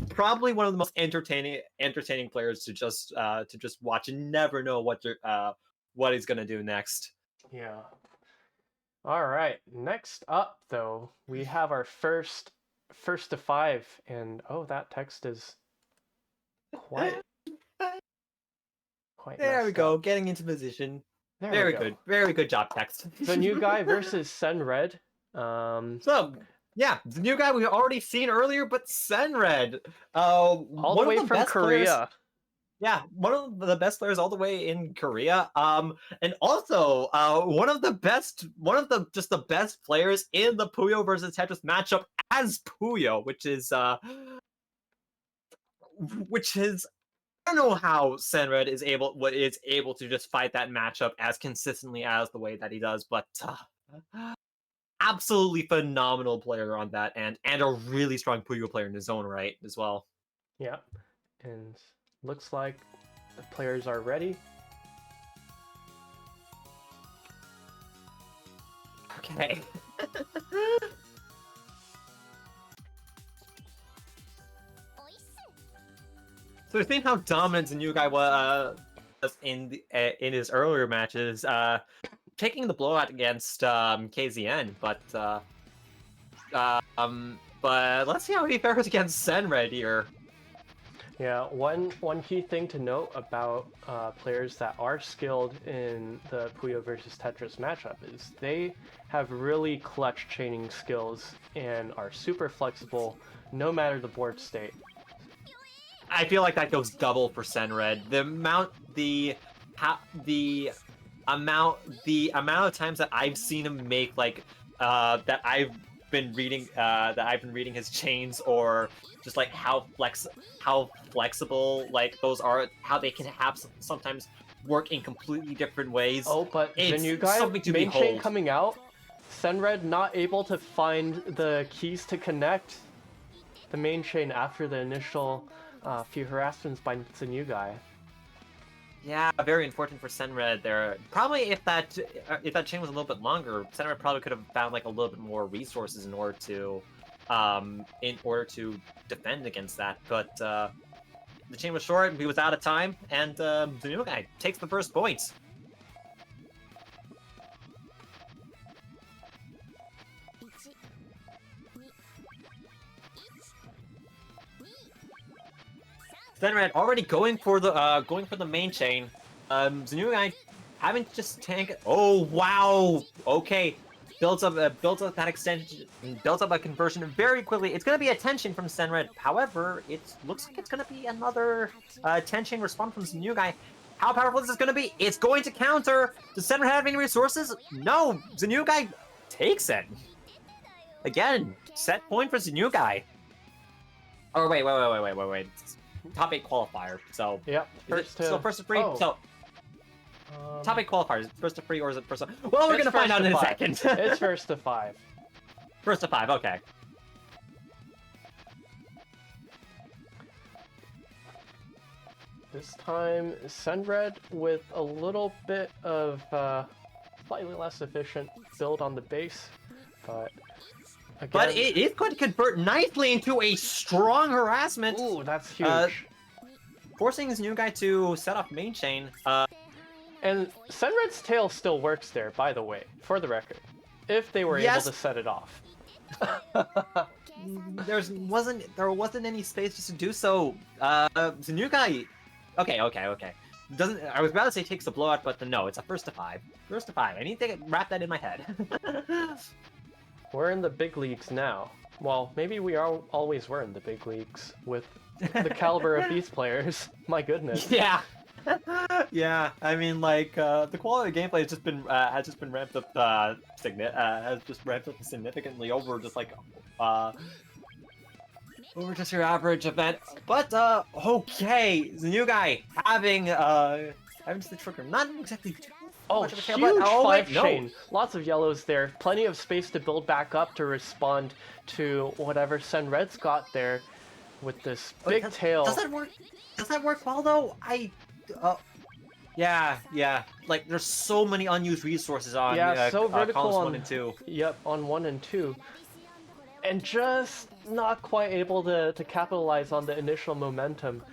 probably one of the most entertaining players to just watch and never know what he's gonna do next. Yeah. All right. Next up, though, we have our first to 5, and oh, that text is quite There we go, up. getting into position. There Very good job, text. Zanyu Gai versus SSENRED. So yeah, the new guy we've already seen earlier, but SSENRED, all the way from Korea. Yeah, one of the best players all the way in Korea. And also one of the best players in the Puyo versus Tetris matchup as Puyo, which is I don't know how SSENRED is able to just fight that matchup as consistently as the way that he does, but absolutely phenomenal player on that end, and a really strong Puyo player in his own right as well. Yeah, and looks like the players are ready. Okay. So we've seen how dominant Zanyu Gai was in his earlier matches, taking the blowout against KZN, but let's see how he fares against SSENRED here. Yeah, one key thing to note about players that are skilled in the Puyo versus Tetris matchup is they have really clutch chaining skills and are super flexible no matter the board state. I feel like that goes double for SSENRED. The amount of times that I've seen him make that I've been reading his chains, or just like how flexible like those are, how they can have sometimes work in completely different ways. Oh, but Zanyu Gai main chain coming out, SSENRED not able to find the keys to connect the main chain after the initial few harassments by Zanyu Gai. Yeah, very unfortunate for SSENRED there. Probably if that chain was a little bit longer, SSENRED probably could have found like a little bit more resources in order to defend against that. But the chain was short, he was out of time, and Zanyu Gai takes the first points. SSENRED already going for the main chain. Zanyu Gai having to just tank it. Oh wow! Okay, builds up that extension, builds up a conversion very quickly. It's gonna be a tension from SSENRED. However, it looks like it's gonna be another tension response from Zanyu Gai. How powerful is this gonna be? It's going to counter. Does SSENRED have any resources? No. Zanyu Gai takes it. Again, set point for Zanyu Gai. Oh wait. Top 8 qualifier. So yeah, first to free. Oh. So top 8 qualifiers. First to free, or is it first to... Well, we're gonna find out in a second. It's first to 5. First to 5. Okay. This time, SSENRED with a little bit of slightly less efficient build on the base, but. Again, but it is going to convert nicely into a strong harassment. Ooh, that's huge. Forcing this new guy to set off main chain. And SSENRED's tail still works there, by the way, for the record. If they were able to set it off. There wasn't any space just to do so. The new guy. Okay. I was about to say takes the blowout, but no, it's a first to 5. First to 5. I need to wrap that in my head. We're in the big leagues now. Well, maybe we always were in the big leagues with the caliber of these players. My goodness. Yeah. Yeah. I mean, like the quality of gameplay has just been ramped up significantly over just like over just your average event. But okay, the new guy having just the trigger, not exactly. Oh, huge 5 chain. Lots of yellows there. Plenty of space to build back up to respond to whatever SSENRED's got there with this big tail. Does that work? Does that work well though? Yeah. Like there's so many unused resources on so vertical columns on 1 and 2. Yep, on 1 and 2. And just not quite able to capitalize on the initial momentum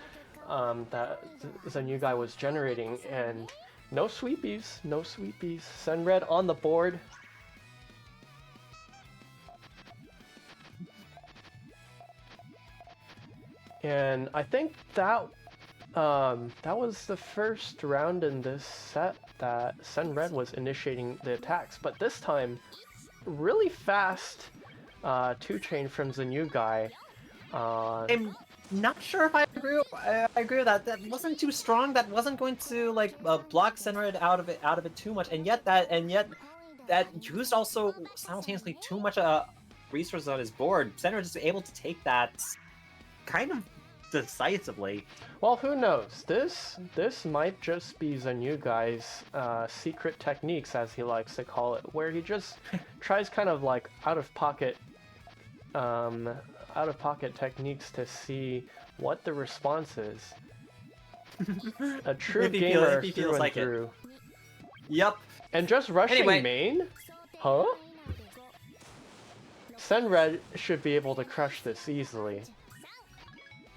that Zanyu Gai was generating, and no sweepies, no sweepies. SSENRED on the board. And I think that that was the first round in this set that SSENRED was initiating the attacks, but this time, really fast 2-chain from Zanyu Gai. I'm not sure if I agree. I agree with that. That wasn't too strong. That wasn't going to like block SSENRED out of it too much. And yet that used also simultaneously too much resources on his board. SSENRED is able to take that kind of decisively. Well, who knows? This might just be Zanyu Gai's secret techniques, as he likes to call it, where he just tries kind of like out of pocket techniques to see what the response is. A true gamer through and through. Yep. And just rushing main? Huh? SSENRED should be able to crush this easily.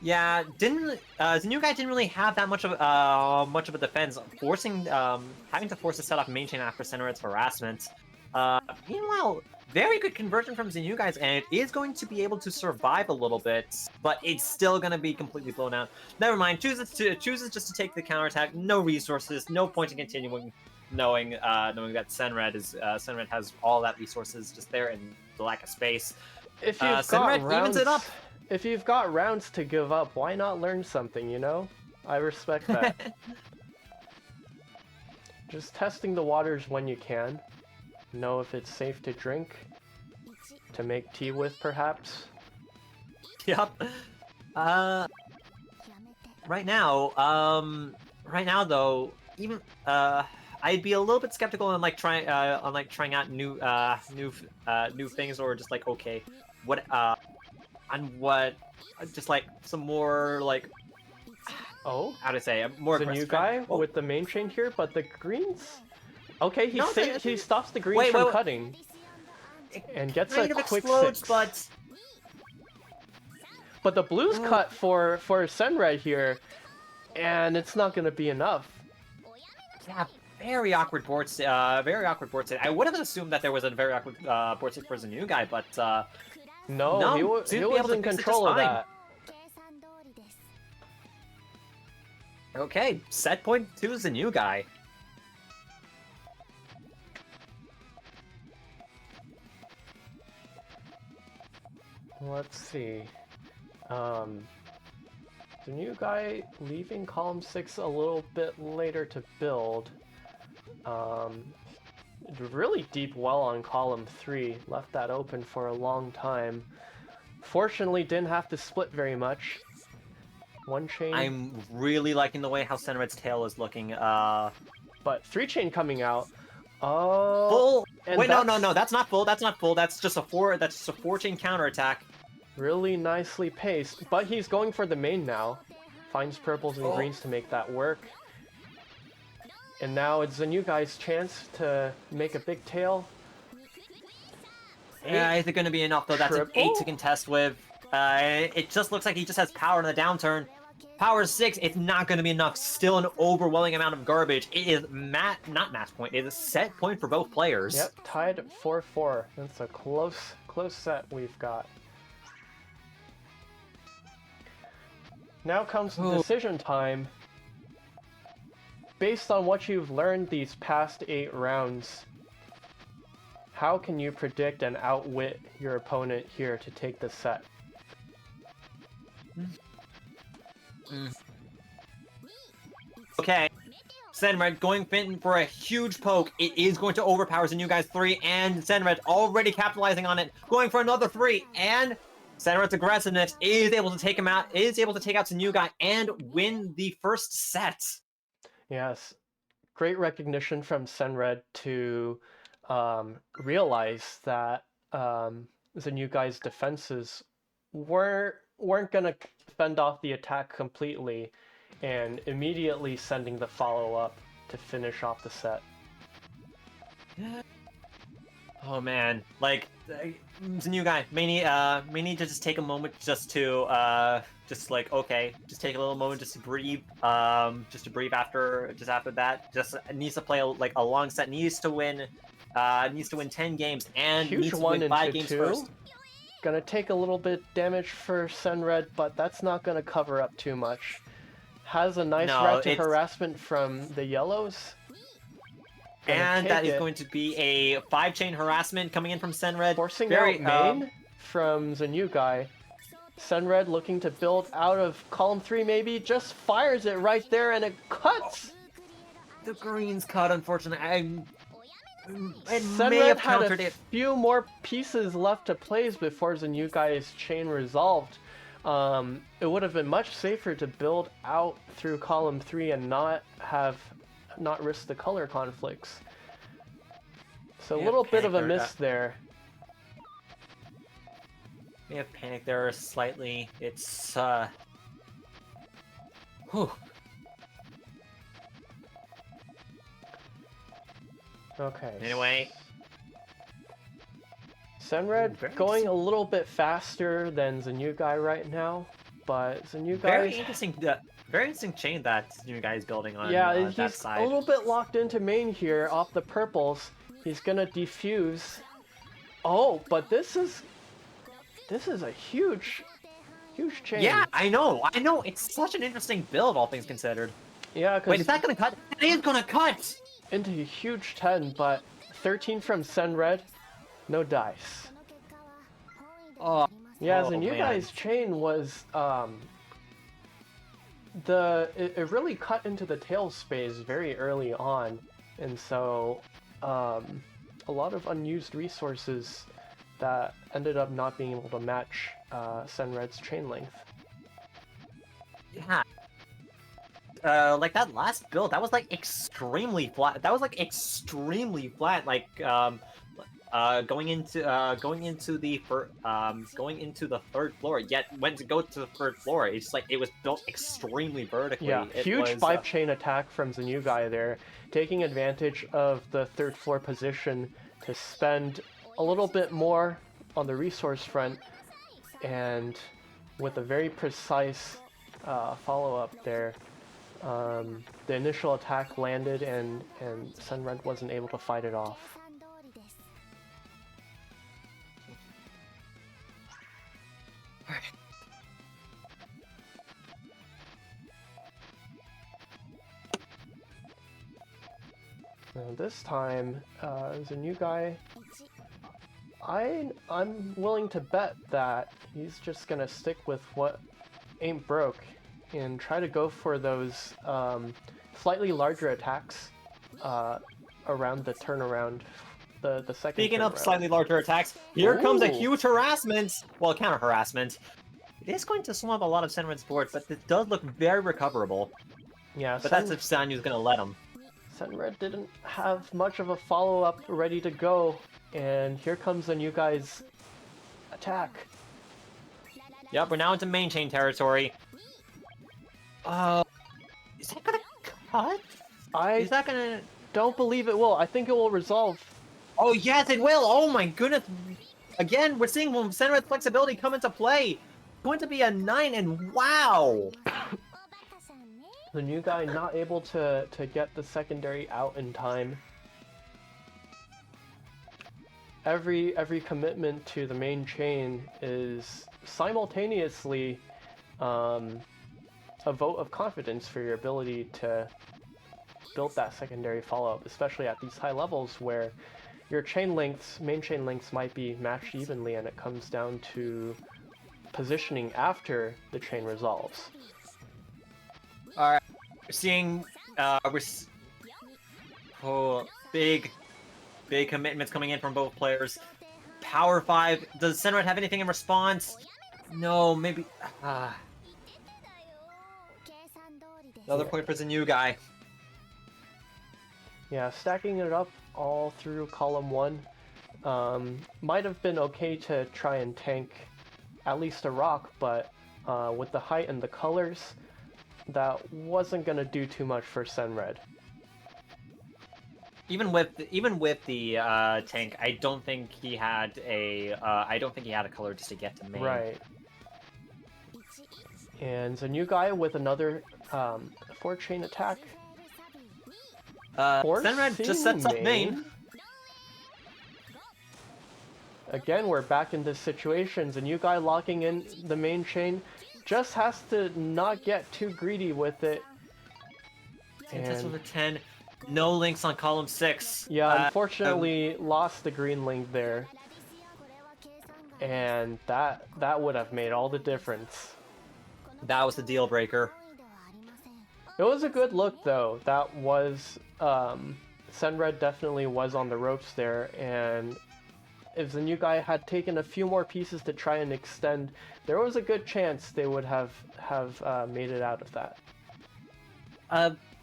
Yeah, Zanyu Gai didn't really have that much of a defense, having to force a set off main chain after SSENRED's harassment. Meanwhile, very good conversion from Zanyu Gai's, and it is going to be able to survive a little bit, but it's still going to be completely blown out. Never mind, chooses just to take the counterattack. No resources, no point in continuing, knowing that SSENRED has all that resources just there and the lack of space. If you've got rounds, evens it up. If you've got rounds to give up, why not learn something, you know? I respect that. Just testing the waters when you can. Know if it's safe to drink. To make tea with, perhaps. Yep. Right now though, even I'd be a little bit skeptical on trying out new things, or just like, okay, just like some more like, oh, how to say, more Zanyu Gai with the main chain here, but the greens. Okay, he stops the greens from cutting, and gets a quick explodes, 6. But the blues cut for SSENRED here, and it's not going to be enough. Yeah, very awkward board state. I would have assumed that there was a very awkward board state for Zanyu Gai, but no, he was in control of that. Okay, set point to Zanyu Gai. Let's see. Zanyu Gai leaving column 6 a little bit later to build. Really deep well on column 3. Left that open for a long time. Fortunately, didn't have to split very much. One chain. I'm really liking the way how SSENRED's tail is looking. But 3-chain coming out. Oh. Full. Wait, no, that's not full. That's not full. That's just a 4-chain counterattack. Really nicely paced, but he's going for the main now. Finds purples and greens to make that work. And now it's Zanyu Gai's chance to make a big tail. Yeah, is it going to be enough though? That's an 8 to contest with. It just looks like he just has power in the downturn. Power 6, it's not going to be enough. Still an overwhelming amount of garbage. It is not match point. It is a set point for both players. Yep, tied 4-4. That's a close set we've got. Now comes the decision time. Based on what you've learned these past 8 rounds, how can you predict and outwit your opponent here to take the set? Okay, SSENRED going for a huge poke. It is going to overpower Zanyu Gai's 3, and SSENRED already capitalizing on it, going for another 3, and SSENRED's aggressiveness is able to take him out, is able to take out Zanyu Gai and win the first set. Yes, great recognition from SSENRED to realize that Zanyu Gai's defenses weren't gonna fend off the attack completely, and immediately sending the follow-up to finish off the set. Oh man, like Zanyu Gai may need to just take a moment just to just like okay, just take a little moment just to breathe after that. Just needs to play like a long set. Needs to win 10 games and Huge needs to 1 win 5 into games 2. first. Gonna take a little bit damage for SSENRED, but that's not gonna cover up too much. Has a nice No, rat to it's- harassment from the yellows. Gonna And that take is it. going to be a 5-chain harassment coming in from SSENRED. Forcing out main from Zanyu Gai. SSENRED looking to build out of column 3 maybe, just fires it right there and it cuts! The green's cut, unfortunately. It may SSENRED have had countered a it. few more pieces left to place before Zanyu Gai's chain resolved. It would have been much safer to build out through column 3 and not risk the color conflicts. So a Yeah, little bit of a panic there, miss there. May have panicked there slightly. It's whew. Okay. Anyway. SSENRED Very going a little bit faster than Zanyu Gai right now, but Zanyu Gai... Very interesting chain that Zanyu Gai is building on Yeah, that he's side. a little bit locked into main here off the purples. He's gonna defuse. Oh, but this is a huge chain. Yeah, I know. It's such an interesting build, all things considered. Yeah, Wait, because is that gonna cut? It is gonna cut! into a huge 10, but 13 from SSENRED, no dice. Oh, Yeah, oh, Zanyu man. Gai's chain was it really cut into the tail space very early on, and so a lot of unused resources that ended up not being able to match SSENRED's chain length. Yeah. Like that last build, that was like extremely flat. Like going into the third floor. Yet when to go to the third floor, it's like it was built extremely vertically. Yeah, It huge was, 5-chain attack from Zanyu Gai there, taking advantage of the third floor position to spend a little bit more on the resource front, and with a very precise follow-up there, the initial attack landed and SSENRED wasn't able to fight it off. Now this time, Zanyu Gai, I'm willing to bet that he's just gonna stick with what ain't broke and try to go for those slightly larger attacks around the turnaround, the second. Speaking of turnaround. slightly larger attacks, here comes a Ooh. huge harassment. Well, counter harassment. It is going to swamp a lot of SSENRED's board, but it does look very recoverable. Yeah, But that's if Zanyu's gonna let him. SSENRED didn't have much of a follow-up ready to go, and here comes the new guy's attack. Yep, we're now into main chain territory. Is that gonna cut? I Is that gonna... don't believe it will. I think it will resolve. Oh yes, it will! Oh my goodness! Again, we're seeing SSENRED's flexibility come into play! Going to be a 9, and wow! The new guy not able to get the secondary out in time. Every commitment to the main chain is simultaneously a vote of confidence for your ability to build that secondary follow-up, especially at these high levels where your chain lengths, main chain lengths might be matched evenly, and it comes down to positioning after the chain resolves. Alright, we're seeing, big commitments coming in from both players. Power 5, does SSENRED have anything in response? No, maybe, Another point for Zanyu Gai. Yeah, stacking it up all through column 1 might have been okay to try and tank at least a rock, but with the height and the colors, that wasn't going to do too much for SSENRED. even with the tank, I don't think he had a color just to get to main. Right. And Zanyu Gai with another 4-chain attack. SSENRED just sets up main. Again, we're back in this situation. Zanyu Gai locking in the main chain. Just has to not get too greedy with it. Contest with a 10. No links on column 6. Yeah, unfortunately lost the green link there. And that would have made all the difference. That was the deal breaker. It was a good look though. That was SSENRED definitely was on the ropes there, and if the new guy had taken a few more pieces to try and extend, there was a good chance they would have made it out of that.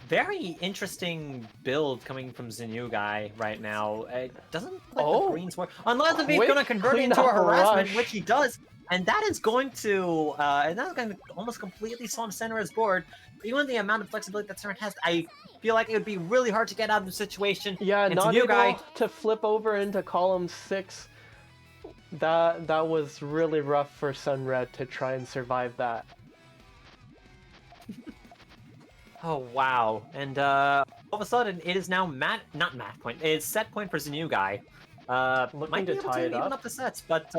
Very interesting build coming from Zanyu Gai right now. It doesn't look like the greens work. Unless if he's going to convert it into a harassment, which he does, and that is going to almost completely swamp SSENRED's board. Even the amount of flexibility that SSENRED has, I feel like it would be really hard to get out of the situation. Yeah, and not able able to flip over into column 6. That was really rough for SSENRED to try and survive that. Oh wow! And all of a sudden, it is now not match point. It's set point for Zanyu Gai. Might be able to even up the sets, but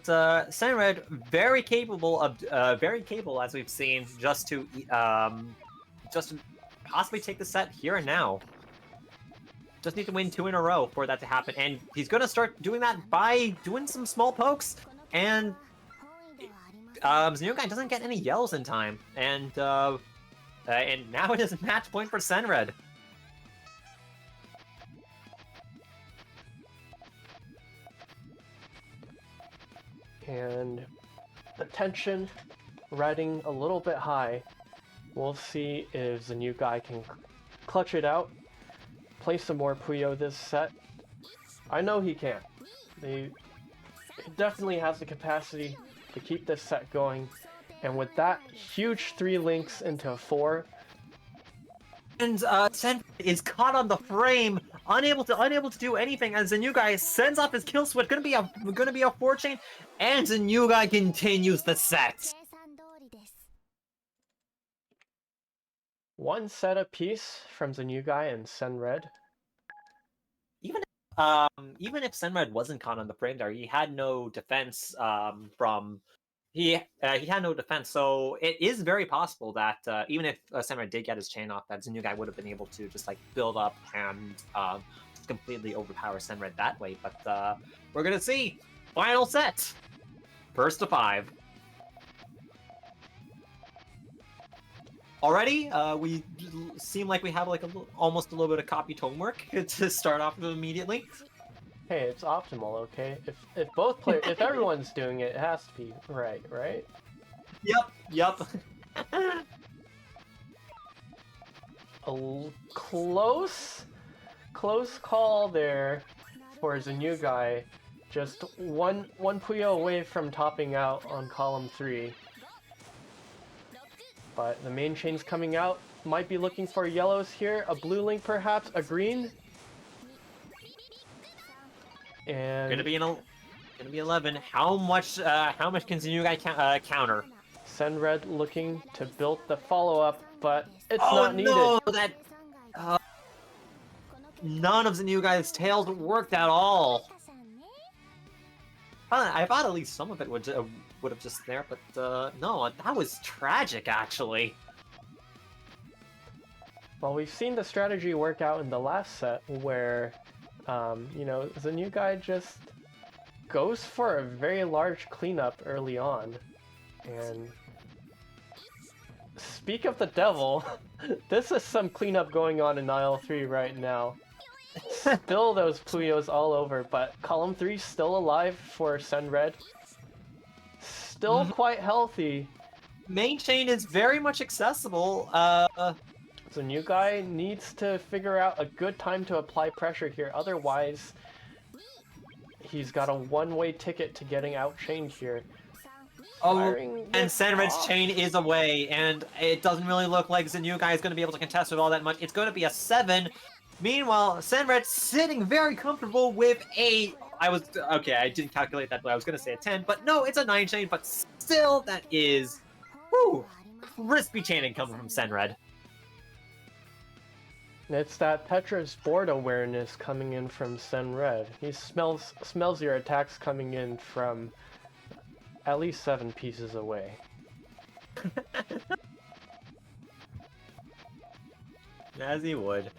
SSENRED very capable as we've seen, just to possibly take the set here and now. Just need to win 2 in a row for that to happen, and he's gonna start doing that by doing some small pokes, and Zanyu Gai doesn't get any yells in time, and now it is a match point for SSENRED. And the tension riding a little bit high. We'll see if the new guy can clutch it out, play some more Puyo this set. I know he can. He definitely has the capacity to keep this set going. And with that huge 3 links into a 4. And SSENRED is caught on the frame, unable to do anything as Zanyu Gai sends off his kill switch. Gonna be a 4-chain, and Zanyu Gai continues the set. 1 set apiece from Zanyu Gai and SSENRED. Even if SSENRED wasn't caught on the frame there, he had no defense he had no defense, so it is very possible that even if SSENRED did get his chain off, that Zanyu Gai would have been able to just like build up and completely overpower SSENRED that way. But we're gonna see final set, first to 5. Already, we seem like we have like almost a little bit of copied homework to start off with immediately. Hey, it's optimal, okay? If both players, if everyone's doing it, it has to be right, right? Yep. A close call there for Zanyu Gai. Just one Puyo away from topping out on column 3. But the main chain's coming out. Might be looking for yellows here. A blue link perhaps, a green. And gonna be 11. How much can Zanyu Gai counter? SSENRED looking to build the follow-up, but it's not needed. Oh no, that none of Zanyu Gai's tails worked at all. I thought at least some of it would have just there, but no, that was tragic actually. Well, we've seen the strategy work out in the last set where you know, Zanyu Gai just goes for a very large cleanup early on. And speak of the devil, this is some cleanup going on in aisle 3 right now. Still those Puyos all over, but column 3 still alive for SSENRED. Still quite healthy. Main chain is very much accessible. So new guy needs to figure out a good time to apply pressure here, otherwise he's got a one-way ticket to getting out-chained here. Oh, and SSENRED's chain is away, and it doesn't really look like Zanyu Gai is going to be able to contest with all that much. It's going to be a 7, Meanwhile, Senred sitting very comfortable with a... Okay, I didn't calculate that, but I was gonna say a 10, but no, it's a 9 chain, but still, that is... Whew! Crispy chaining coming from Senred. It's that Tetris board awareness coming in from Senred. He smells your attacks coming in from at least 7 pieces away. As he would.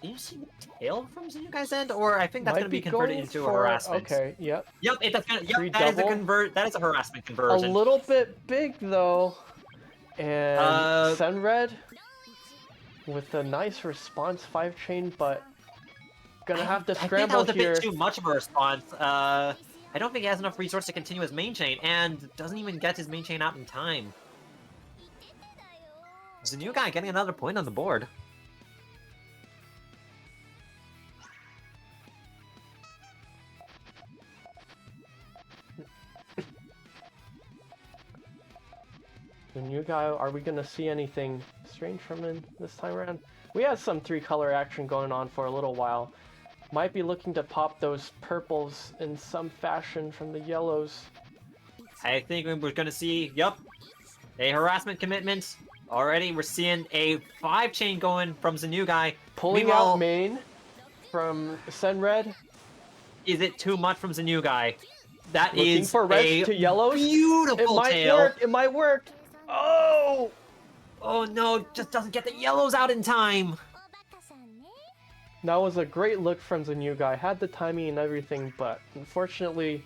You see tail from Zanyu Gai's end, or I think that's going to be converted into a harassment. Okay, yep. Yep, that is a harassment A conversion. little bit big though, and Senred with a nice response 5 chain, but gonna have to scramble I think that was a here. bit too much of a response. I don't think he has enough resource to continue his main chain, and doesn't even get his main chain out in time. Zanyu Gai getting another point on the board. Zanyu Gai, are we gonna see anything strange from him this time around? We had some 3-color action going on for a little while. Might be looking to pop those purples in some fashion from the yellows. I think we're gonna see, yup, a harassment commitment. Already, we're seeing a 5 chain going from Zanyu Gai. Pulling out main from Senred. Is it too much from Zanyu Gai? That Looking is for reds to yellows. Beautiful tail. It might work. Oh! Oh no, just doesn't get the yellows out in time. That was a great look from Zanyu Gai. Had the timing and everything, but unfortunately,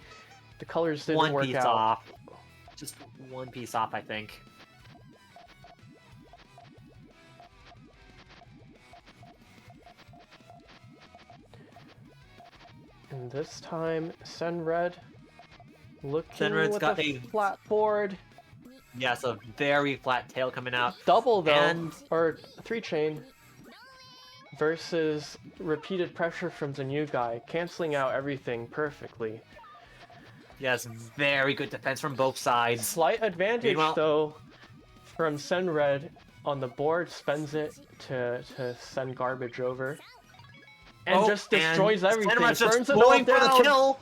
the colors didn't work out. 1 piece off. Just 1 piece off, I think. And this time, Senred looking Senred's with got a flat board. Yes, a very flat tail coming out. Double though, and... or 3 chain versus repeated pressure from Zanyu Gai, canceling out everything perfectly. Yes, very good defense from both sides. Slight advantage though from Senred on the board, spends it to send garbage over. And just destroys everything, burns it all down.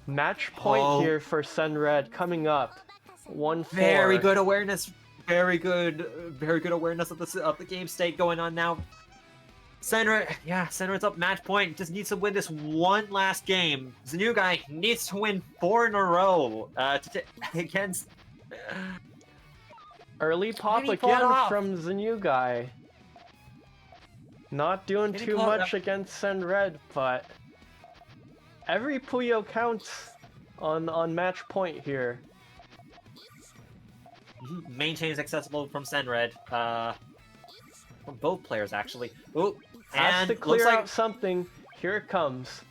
Match point here for Senred coming up. 1-4. Very good awareness. Very good awareness of the game state going on now. Senred's up match point. Just needs to win this one last game. Zanyu Gai needs to win 4 in a row against. Early pop again from Zanyu Gai. Not doing too much against Senred, but every Puyo counts on match point here. Main chain is accessible from Senred. From both players, actually. Ooh, has to clear out something. Here it comes.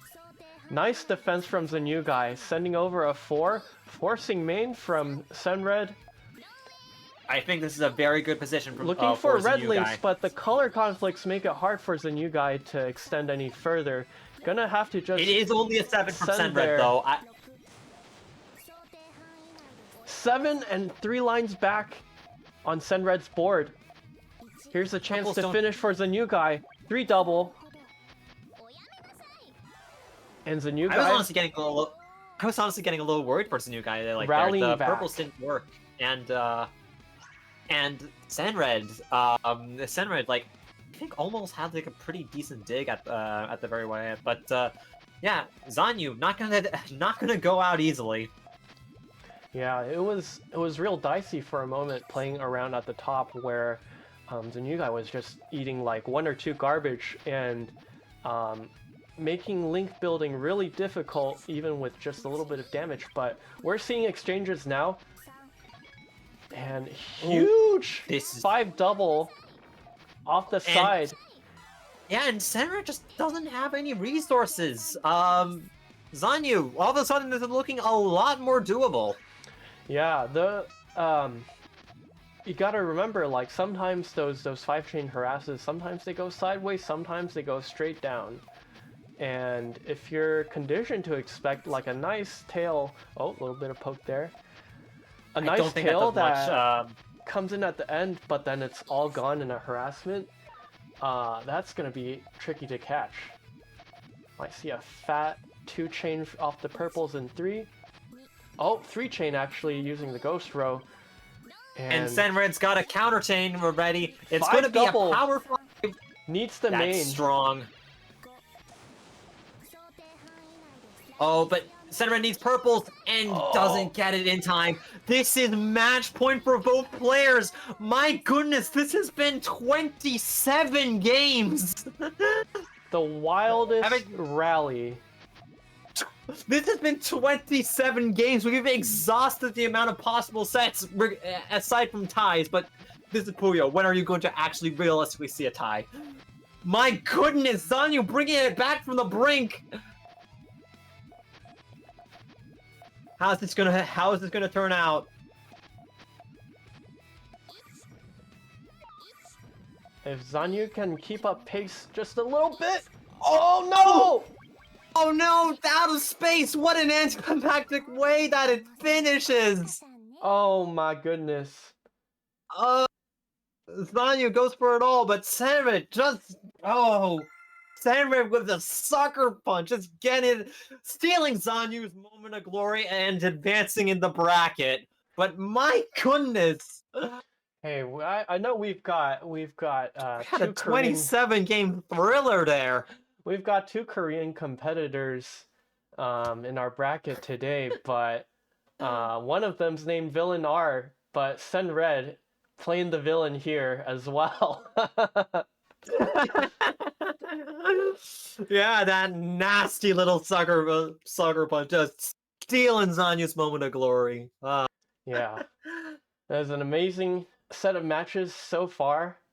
Nice defense from Zanyu Gai, sending over a 4, forcing main from Senred. I think this is a very good position from looking for red links, but the color conflicts make it hard for Zanyu Gai to extend any further. Gonna have to just. It is only a 7 from Senred, though. 7 and 3 lines back on Senred's board. Here's a chance to finish for Zanyu Gai. 3 double. And Zanyu Gai. I was honestly getting a little worried for Zanyu Gai. Like the purples didn't work, and Senred like I think almost had like a pretty decent dig at the very way, but yeah, Zanyu not gonna go out easily. Yeah, it was real dicey for a moment playing around at the top where Zanyu Gai was just eating like 1 or 2 garbage and making link building really difficult even with just a little bit of damage. But we're seeing exchanges now. And huge 5 double off the side. Yeah, and Senred just doesn't have any resources. Zanyu, all of a sudden, is looking a lot more doable. Yeah, you gotta remember, like, sometimes those 5 chain harasses, sometimes they go sideways, sometimes they go straight down. And if you're conditioned to expect, like, a nice tail... Oh, a little bit of poke there. A nice tail that comes in at the end, but then it's all gone in a harassment, that's gonna be tricky to catch. I see a fat 2-chain off the purples in 3. Oh, 3-chain actually using the ghost row. And SSENRED2's got a counter chain ready. It's 5 going to be double. a power 5. Needs the That's main. strong. Oh, but SSENRED2 needs purples and doesn't get it in time. This is match point for both players. My goodness, this has been 27 games. The wildest rally. This has been 27 games. We've exhausted the amount of possible sets, aside from ties, but this is Puyo. When are you going to actually realistically see a tie? My goodness, Zanyu bringing it back from the brink! How is this gonna turn out? If Zanyu can keep up pace just a little bit. Oh no! Oh no, out of space! What an anticlimactic way that it finishes! Oh my goodness. Zanyu goes for it all, but SSENRED just... Oh! SSENRED with a sucker punch, just stealing Zanyu's moment of glory and advancing in the bracket. But my goodness! Hey, I know we've got We had two a 27-game thriller there. We've got 2 Korean competitors in our bracket today, but one of them's named Villain R, but SSENRED playing the villain here as well. Yeah, that nasty little sucker punch just stealing Zanyu's moment of glory. Yeah, there's an amazing set of matches so far.